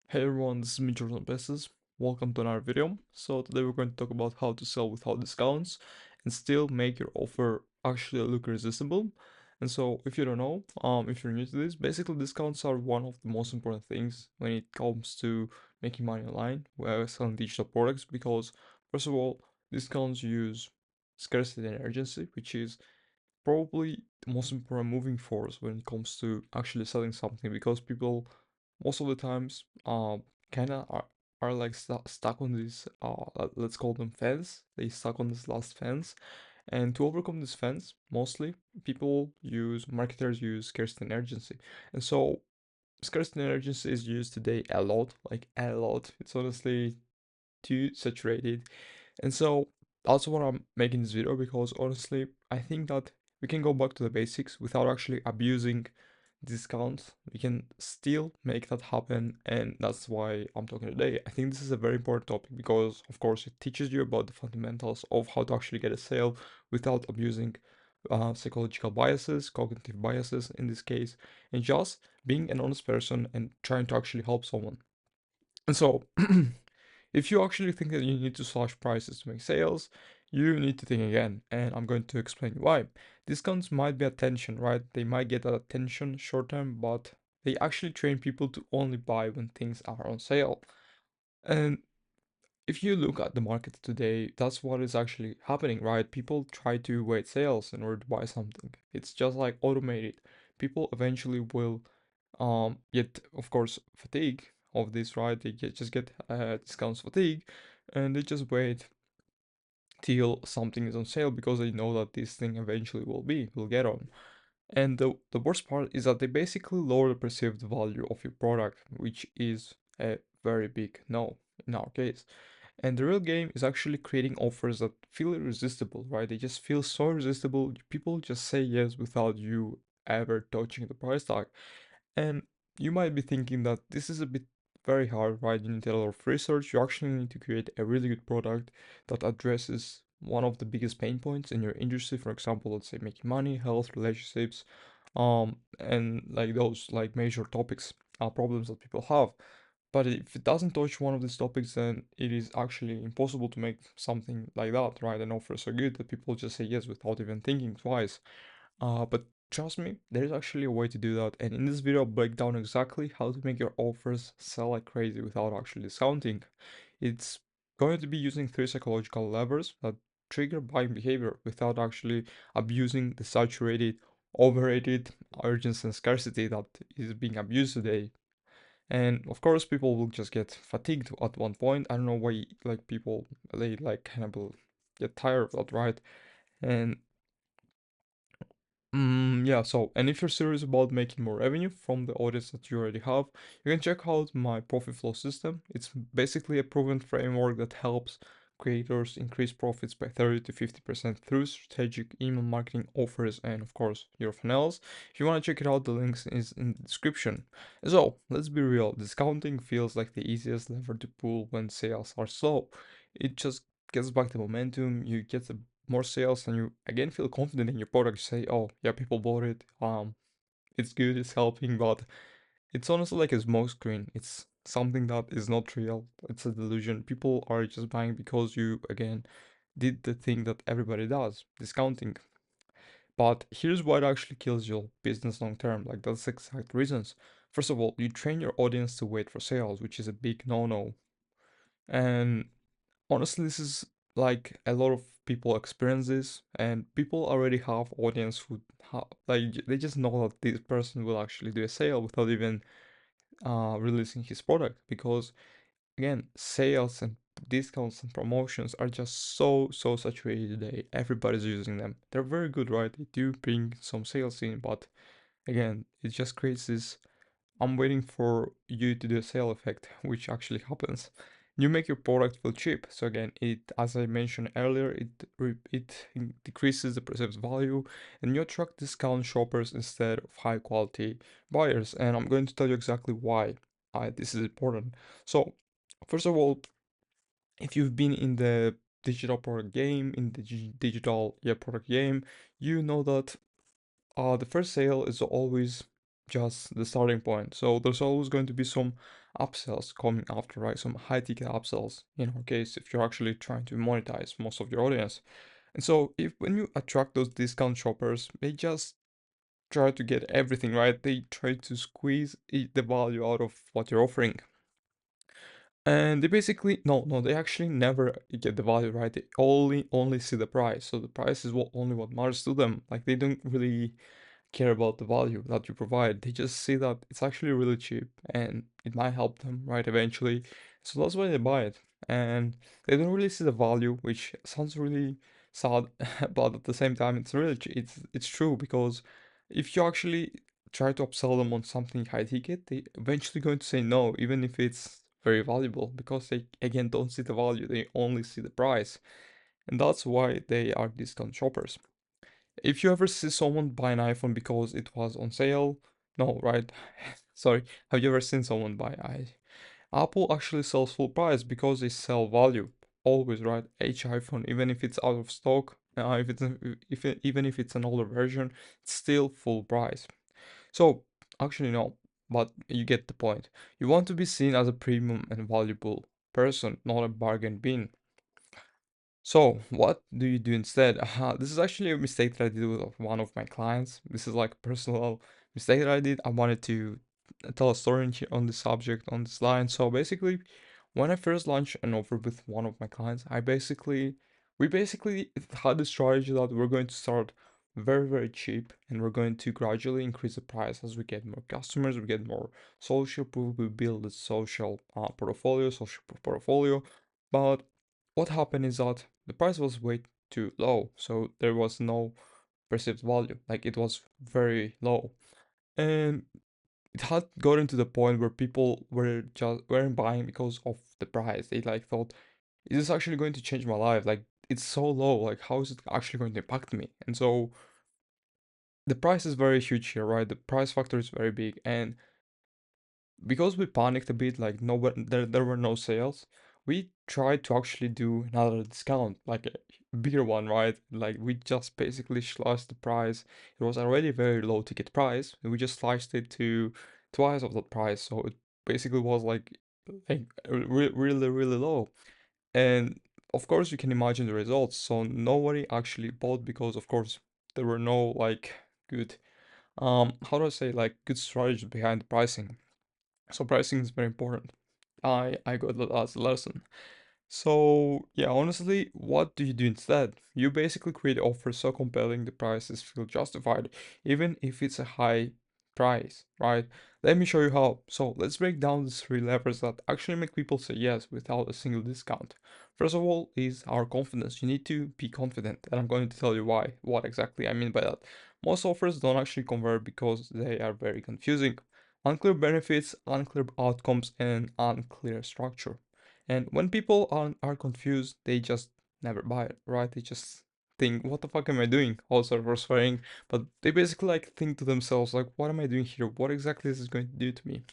Hey everyone, this is me, Jordan Besses. Welcome to another video. So today we're going to talk about how to sell without discounts and still make your offer actually look irresistible. And so if you don't know, if you're new to this, basically discounts are one of the most important things when it comes to making money online while selling digital products because first of all, discounts use scarcity and urgency, which is probably the most important moving force when it comes to actually selling something because people most of the times kind of are like stuck on this let's call them fence. They stuck on this last fence, and to overcome this fence mostly marketers use scarcity and urgency. And so scarcity and urgency is used today a lot, like a lot. It's honestly too saturated. And so that's what I'm making this video because honestly, I think that we can go back to the basics without actually abusing discounts. We can still make that happen, and that's why I'm talking today. I think this is a very important topic because, of course, it teaches you about the fundamentals of how to actually get a sale without abusing psychological biases, cognitive biases in this case, and just being an honest person and trying to actually help someone. And so, if you actually think that you need to slash prices to make sales, you need to think again, and I'm going to explain why. Discounts might be attention, right? They might get that attention short term, but they actually train people to only buy when things are on sale. And if you look at the market today, that's what is actually happening, right? People try to wait sales in order to buy something. It's just like automated. People eventually will get, of course, fatigue of this, right? Just get discounts fatigue, and they just wait till something is on sale because they know that this thing eventually will get on. And the worst part is that they basically lower the perceived value of your product, which is a very big no in our case. And the real game is actually creating offers that feel irresistible, right? They just feel so irresistible. People just say yes without you ever touching the price tag. And you might be thinking that this is a bit very hard, right? You need a lot of research. You actually need to create a really good product that addresses one of the biggest pain points in your industry. For example, let's say making money, health, relationships, and like those like major topics, problems that people have. But if it doesn't touch one of these topics, then it is actually impossible to make something like that, right? An offer so good that people just say yes without even thinking twice. But trust me, there's actually a way to do that. And in this video, I'll break down exactly how to make your offers sell like crazy without actually discounting. It's going to be using three psychological levers that trigger buying behavior without actually abusing the saturated, overrated urgency and scarcity that is being abused today. And of course, people will just get fatigued at one point. I don't know why, like people, they like kind of will get tired of that, right? And yeah, so, and if you're serious about making more revenue from the audience that you already have, you can check out my profit flow system. It's basically a proven framework that helps creators increase profits by 30 to 50% through strategic email marketing offers and, of course, your funnels. If you want to check it out, the links is in the description. So, let's be real, discounting feels like the easiest lever to pull when sales are slow. It just gets back the momentum, you get the more sales, and you again feel confident in your product. You say, oh yeah, people bought it, it's good, it's helping, but it's honestly like a smoke screen. It's something that is not real. It's a delusion. People are just buying because you again did the thing that everybody does, discounting. But here's what actually kills your business long term. Like that's the exact reasons. First of all, you train your audience to wait for sales, which is a big no-no. And honestly, this is like a lot of people experience this, and people already have audience who they just know that this person will actually do a sale without even releasing his product because again, sales and discounts and promotions are just so saturated today. Everybody's using them. They're very good, right? They do bring some sales in, but again, it just creates this I'm waiting for you to do a sale effect, which actually happens. You make your product feel cheap. So again, as I mentioned earlier, it decreases the perceived value, and you attract discount shoppers instead of high quality buyers. And I'm going to tell you exactly why this is important. So, first of all, if you've been in the digital product game, in the digital product game, you know that the first sale is always just the starting point. So there's always going to be some upsells coming after, right? Some high ticket upsells in our case, if you're actually trying to monetize most of your audience. And so if when you attract those discount shoppers, they just try to get everything, right? They try to squeeze the value out of what you're offering. And they basically no, they actually never get the value, right? They only see the price. So the price is what matters to them. Like they don't really care about the value that you provide. They just see that it's actually really cheap and it might help them, right, eventually. So that's why they buy it. And they don't really see the value, which sounds really sad, but at the same time, it's really it's true because if you actually try to upsell them on something high ticket, they eventually going to say no, even if it's very valuable, because they again don't see the value, they only see the price. And that's why they are discount shoppers. If you ever see someone buy an iPhone because it was on sale, no, right? Sorry. Have you ever seen someone buy Apple actually sells full price because they sell value. Always, right? Each iPhone, even if it's out of stock, even if it's an older version, it's still full price. So actually no, but you get the point. You want to be seen as a premium and valuable person, not a bargain bin. So, what do you do instead? This is actually a mistake that I did with one of my clients. This is like a personal mistake that I did. I wanted to tell a story on this subject, on this line. So basically, when I first launched an offer with one of my clients, we basically had the strategy that we're going to start very, very cheap and we're going to gradually increase the price as we get more customers, we get more social proof, we build a social portfolio. But what happened is that the price was way too low, so there was no perceived value. Like it was very low, and it had gotten to the point where people weren't buying because of the price. They like thought, "Is this actually going to change my life? Like it's so low. Like how is it actually going to impact me?" And so the price is very huge here, right? The price factor is very big, and because we panicked a bit, like no, there were no sales. We tried to actually do another discount, like a bigger one, right? Like we just basically slashed the price. It was already a very low ticket price, and we just slashed it to twice of that price. So it basically was really really low. And of course, you can imagine the results. So nobody actually bought because, of course, there were no like good how do I say, like good strategy behind the pricing. So pricing is very important. I got that as a lesson. So yeah, honestly, what do you do instead? You basically create offers so compelling the prices feel justified, even if it's a high price, right? Let me show you how. So let's break down the three levers that actually make people say yes without a single discount. First of all is our confidence. You need to be confident, and I'm going to tell you why, what exactly I mean by that. Most offers don't actually convert because they are very confusing. Unclear benefits, unclear outcomes, and unclear structure. And when people are confused, they just never buy it, right? They just think, what the fuck am I doing? Also for swearing, but they basically like think to themselves, like, what am I doing here? What exactly is this going to do to me?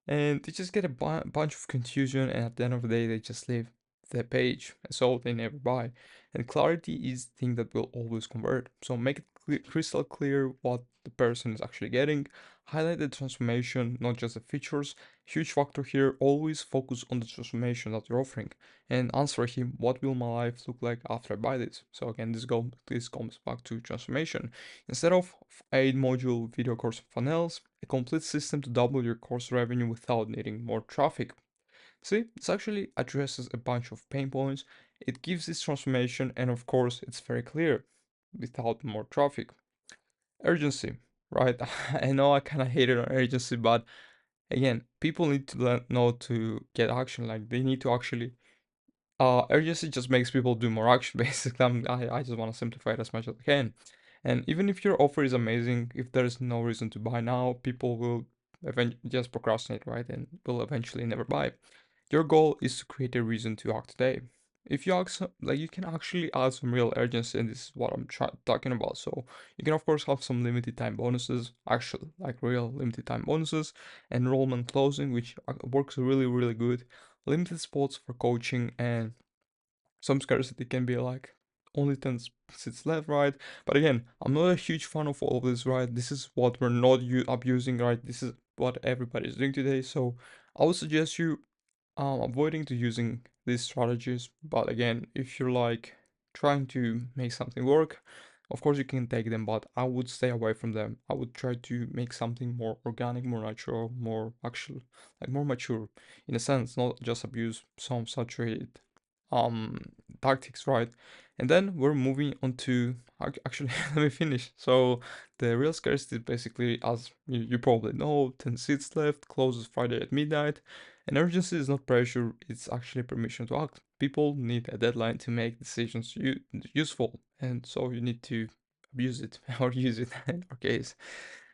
And they just get a bunch of confusion, and at the end of the day, they just leave the page, so they never buy. And clarity is the thing that will always convert. So make it crystal clear what the person is actually getting. Highlight the transformation, not just the features. Huge factor here, always focus on the transformation that you're offering and answer him, what will my life look like after I buy this? So again, this comes back to transformation. Instead of 8-module video course funnels, a complete system to double your course revenue without needing more traffic. See, this actually addresses a bunch of pain points. It gives this transformation, and of course, it's very clear without more traffic. Urgency, right? I know I kind of hated on urgency, but again, people need to know to get action. Like they need to actually urgency just makes people do more action. Basically, I just want to simplify it as much as I can. And even if your offer is amazing, if there is no reason to buy now, people will just procrastinate, right? And will eventually never buy. Your goal is to create a reason to act today. If you ask, like, you can actually add some real urgency, and this is what I'm talking about. So you can of course have some limited time bonuses, actually, like real limited time bonuses, enrollment closing, which works really really good. Limited spots for coaching, and some scarcity can be like only 10 seats left, right? But again, I'm not a huge fan of all of this, right? This is what we're not abusing, right? This is what everybody's doing today. So I would suggest you avoiding to using these strategies. But again, if you're like trying to make something work, of course you can take them, but I would stay away from them. I would try to make something more organic, more natural, more actual, like more mature in a sense, not just abuse some saturated um tactics, right? And then we're moving on to actually let me finish. So the real scarcity is basically, as you probably know, 10 seats left, closes Friday at midnight. And urgency is not pressure, it's actually permission to act. People need a deadline to make decisions useful, and so you need to abuse it or use it in our case.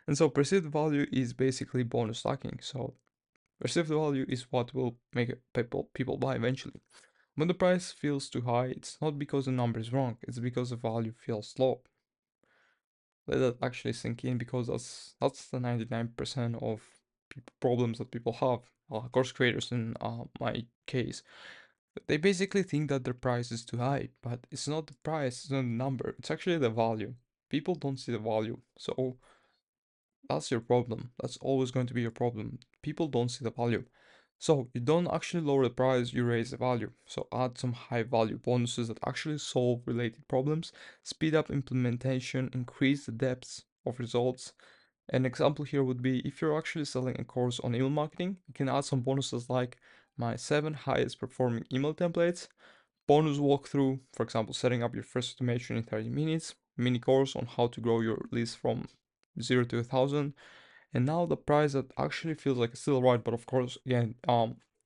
And so perceived value is basically bonus stacking. So perceived value is what will make people buy eventually. When the price feels too high, it's not because the number is wrong, it's because the value feels low. Let that actually sink in, because that's the 99% of problems that people have. Course creators in my case, they basically think that their price is too high, but it's not the price, it's not the number, it's actually the value. People don't see the value, so that's your problem. That's always going to be your problem. People don't see the value. So you don't actually lower the price, you raise the value. So add some high value bonuses that actually solve related problems, speed up implementation, increase the depth of results. An example here would be if you're actually selling a course on email marketing, you can add some bonuses like my 7 highest performing email templates, bonus walkthrough, for example, setting up your first automation in 30 minutes, mini course on how to grow your list from 0 to 1,000, and now the price that actually feels like it's still right. But of course, again,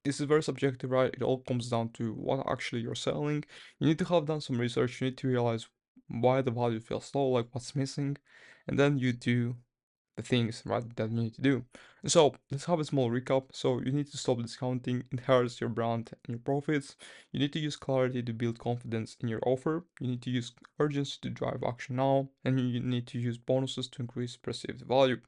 this is very subjective, right? It all comes down to what actually you're selling. You need to have done some research, you need to realize why the value feels low, like what's missing, and then you do the things, right, that you need to do. So let's have a small recap. So you need to stop discounting, enhance your brand and your profits. You need to use clarity to build confidence in your offer. You need to use urgency to drive action now, and you need to use bonuses to increase perceived value.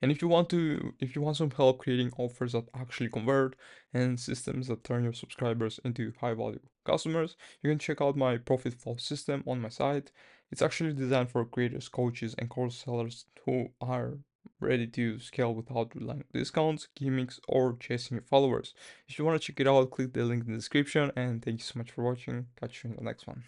And if you want some help creating offers that actually convert and systems that turn your subscribers into high value customers, you can check out my profit flow system on my site. It's actually designed for creators, coaches, and course sellers who are ready to scale without relying on discounts, gimmicks, or chasing your followers. If you want to check it out, click the link in the description, and thank you so much for watching. Catch you in the next one.